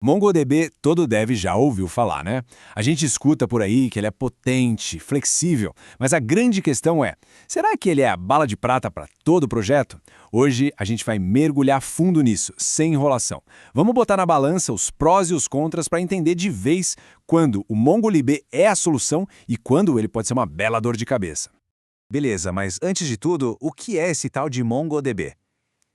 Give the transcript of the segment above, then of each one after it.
MongoDB todo dev já ouviu falar, né? A gente escuta por aí que ele é potente, flexível, mas a grande questão é, será que ele é a bala de prata para todo o projeto? Hoje a gente vai mergulhar fundo nisso, sem enrolação. Vamos botar na balança os prós e os contras para entender de vez quando o MongoDB é a solução e quando ele pode ser uma bela dor de cabeça. Beleza, mas antes de tudo, o que é esse tal de MongoDB?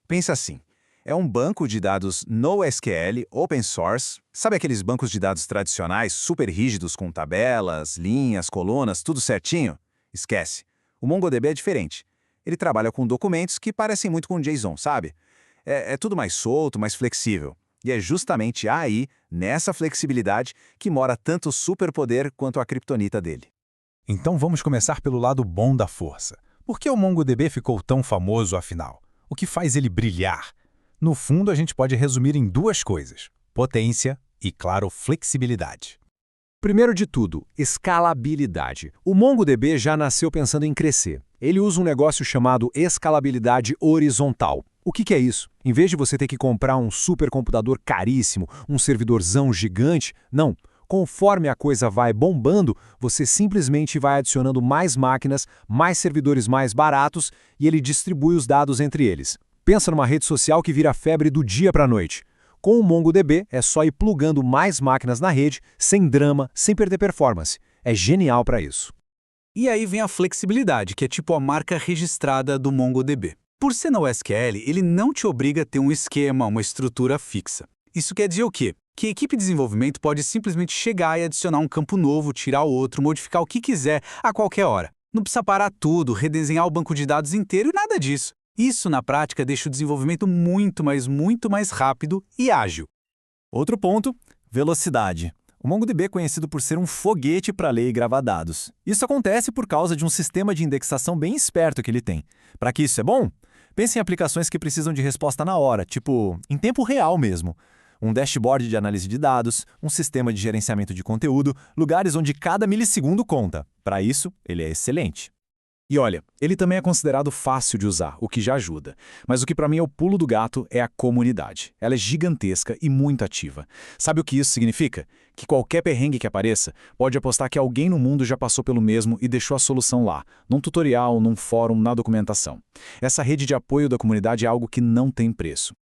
Pensa assim, é um banco de dados NoSQL, open source, sabe aqueles bancos de dados tradicionais super rígidos com tabelas, linhas, colunas, tudo certinho? Esquece. O MongoDB é diferente. Ele trabalha com documentos que parecem muito com JSON, sabe? É tudo mais solto, mais flexível. E é justamente aí, nessa flexibilidade, que mora tanto o superpoder quanto a criptonita dele. Então vamos começar pelo lado bom da força. Por que o MongoDB ficou tão famoso, afinal? O que faz ele brilhar? No fundo, a gente pode resumir em duas coisas: potência e, claro, flexibilidade. Primeiro de tudo, escalabilidade. O MongoDB já nasceu pensando em crescer. Ele usa um negócio chamado escalabilidade horizontal. O que é isso? Em vez de você ter que comprar um supercomputador caríssimo, um servidorzão gigante, não. Conforme a coisa vai bombando, você simplesmente vai adicionando mais máquinas, mais servidores mais baratos e ele distribui os dados entre eles. Pensa numa rede social que vira febre do dia para a noite. Com o MongoDB, é só ir plugando mais máquinas na rede, sem drama, sem perder performance. É genial para isso. E aí vem a flexibilidade, que é tipo a marca registrada do MongoDB. Por ser NoSQL, ele não te obriga a ter um esquema, uma estrutura fixa. Isso quer dizer o quê? Que a equipe de desenvolvimento pode simplesmente chegar e adicionar um campo novo, tirar outro, modificar o que quiser, a qualquer hora. Não precisa parar tudo, redesenhar o banco de dados inteiro e nada disso. Isso, na prática, deixa o desenvolvimento muito mais rápido e ágil. Outro ponto, velocidade. O MongoDB é conhecido por ser um foguete para ler e gravar dados. Isso acontece por causa de um sistema de indexação bem esperto que ele tem. Para que isso é bom? Pense em aplicações que precisam de resposta na hora, tipo, em tempo real mesmo. Um dashboard de análise de dados, um sistema de gerenciamento de conteúdo, lugares onde cada milissegundo conta. Para isso, ele é excelente. E olha, ele também é considerado fácil de usar, o que já ajuda. Mas o que para mim é o pulo do gato é a comunidade. Ela é gigantesca e muito ativa. Sabe o que isso significa? Que qualquer perrengue que apareça, pode apostar que alguém no mundo já passou pelo mesmo e deixou a solução lá, num tutorial, num fórum, na documentação. Essa rede de apoio da comunidade é algo que não tem preço.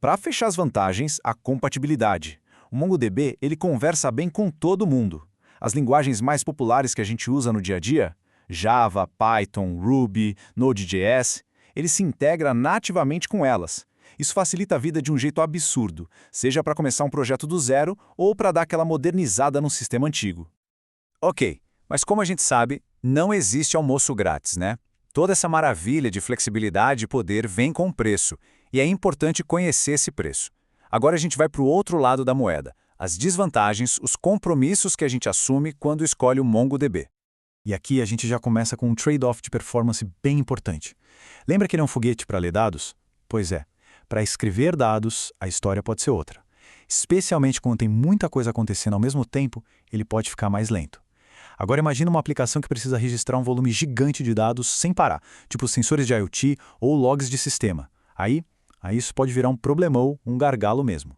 Para fechar as vantagens, a compatibilidade. O MongoDB ele conversa bem com todo mundo. As linguagens mais populares que a gente usa no dia a dia, Java, Python, Ruby, Node.js, ele se integra nativamente com elas. Isso facilita a vida de um jeito absurdo, seja para começar um projeto do zero ou para dar aquela modernizada no sistema antigo. Ok, mas como a gente sabe, não existe almoço grátis, né? Toda essa maravilha de flexibilidade e poder vem com preço, e é importante conhecer esse preço. Agora a gente vai para o outro lado da moeda, as desvantagens, os compromissos que a gente assume quando escolhe o MongoDB. E aqui a gente já começa com um trade-off de performance bem importante. Lembra que ele é um foguete para ler dados? Pois é, para escrever dados, a história pode ser outra. Especialmente quando tem muita coisa acontecendo ao mesmo tempo, ele pode ficar mais lento. Agora imagina uma aplicação que precisa registrar um volume gigante de dados sem parar, tipo sensores de IoT ou logs de sistema. Aí isso pode virar um problemão, um gargalo mesmo.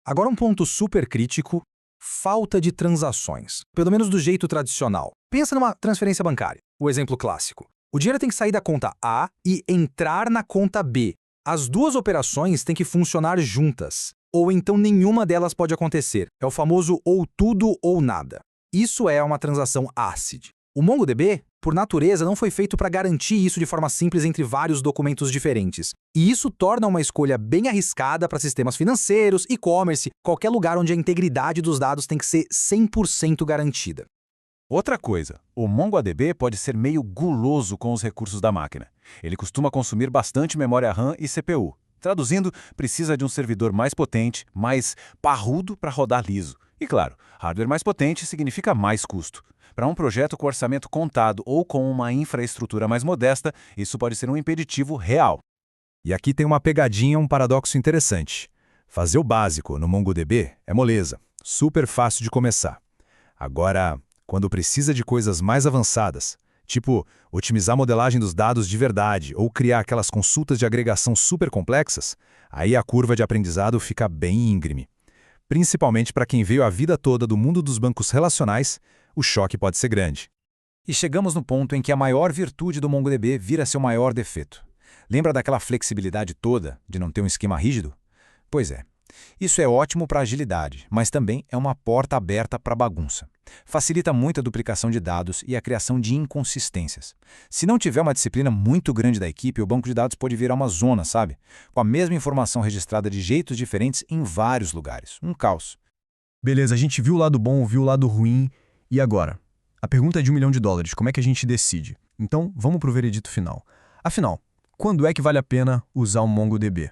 Agora um ponto super crítico, falta de transações, pelo menos do jeito tradicional. Pensa numa transferência bancária, o exemplo clássico. O dinheiro tem que sair da conta A e entrar na conta B. As duas operações têm que funcionar juntas, ou então nenhuma delas pode acontecer. É o famoso ou tudo ou nada. Isso é uma transação ACID. O MongoDB, por natureza, não foi feito para garantir isso de forma simples entre vários documentos diferentes. E isso torna uma escolha bem arriscada para sistemas financeiros, e-commerce, qualquer lugar onde a integridade dos dados tem que ser 100% garantida. Outra coisa, o MongoDB pode ser meio guloso com os recursos da máquina. Ele costuma consumir bastante memória RAM e CPU. Traduzindo, precisa de um servidor mais potente, mais parrudo para rodar liso. E claro, hardware mais potente significa mais custo. Para um projeto com orçamento contado ou com uma infraestrutura mais modesta, isso pode ser um impeditivo real. E aqui tem uma pegadinha, um paradoxo interessante. Fazer o básico no MongoDB é moleza, super fácil de começar. Agora, quando precisa de coisas mais avançadas, tipo otimizar a modelagem dos dados de verdade ou criar aquelas consultas de agregação super complexas, aí a curva de aprendizado fica bem íngreme. Principalmente para quem veio a vida toda do mundo dos bancos relacionais, o choque pode ser grande. E chegamos no ponto em que a maior virtude do MongoDB vira seu maior defeito. Lembra daquela flexibilidade toda de não ter um esquema rígido? Pois é. Isso é ótimo para agilidade, mas também é uma porta aberta para bagunça. Facilita muito a duplicação de dados e a criação de inconsistências. Se não tiver uma disciplina muito grande da equipe, o banco de dados pode virar uma zona, sabe? Com a mesma informação registrada de jeitos diferentes em vários lugares. Um caos. Beleza, a gente viu o lado bom, viu o lado ruim, e agora? A pergunta é de $1 milhão, como é que a gente decide? Então, vamos para o veredito final. Afinal, quando é que vale a pena usar o MongoDB?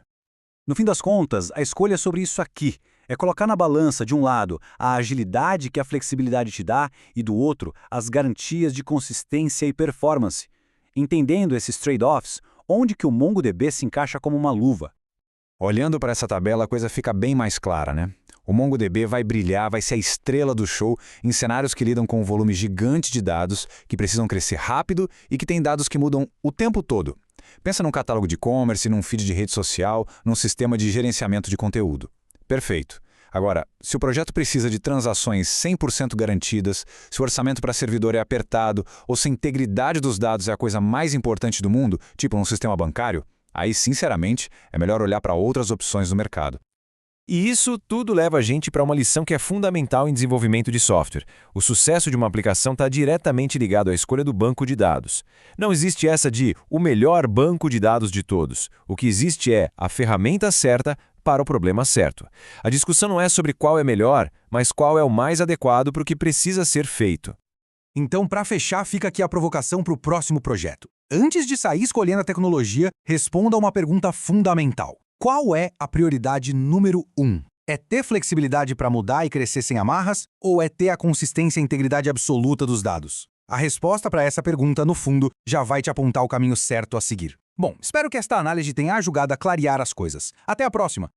No fim das contas, a escolha é sobre isso aqui. É colocar na balança, de um lado, a agilidade que a flexibilidade te dá e, do outro, as garantias de consistência e performance. Entendendo esses trade-offs, onde que o MongoDB se encaixa como uma luva? Olhando para essa tabela, a coisa fica bem mais clara, né? O MongoDB vai brilhar, vai ser a estrela do show em cenários que lidam com um volume gigante de dados, que precisam crescer rápido e que têm dados que mudam o tempo todo. Pensa num catálogo de e-commerce, num feed de rede social, num sistema de gerenciamento de conteúdo. Perfeito. Agora, se o projeto precisa de transações 100% garantidas, se o orçamento para servidor é apertado ou se a integridade dos dados é a coisa mais importante do mundo, tipo um sistema bancário, aí, sinceramente, é melhor olhar para outras opções no mercado. E isso tudo leva a gente para uma lição que é fundamental em desenvolvimento de software. O sucesso de uma aplicação está diretamente ligado à escolha do banco de dados. Não existe essa de o melhor banco de dados de todos. O que existe é a ferramenta certa para o problema certo. A discussão não é sobre qual é melhor, mas qual é o mais adequado para o que precisa ser feito. Então, para fechar, fica aqui a provocação para o próximo projeto. Antes de sair escolhendo a tecnologia, responda a uma pergunta fundamental. Qual é a prioridade número 1? É ter flexibilidade para mudar e crescer sem amarras, ou é ter a consistência e integridade absoluta dos dados? A resposta para essa pergunta, no fundo, já vai te apontar o caminho certo a seguir. Bom, espero que esta análise tenha ajudado a clarear as coisas. Até a próxima!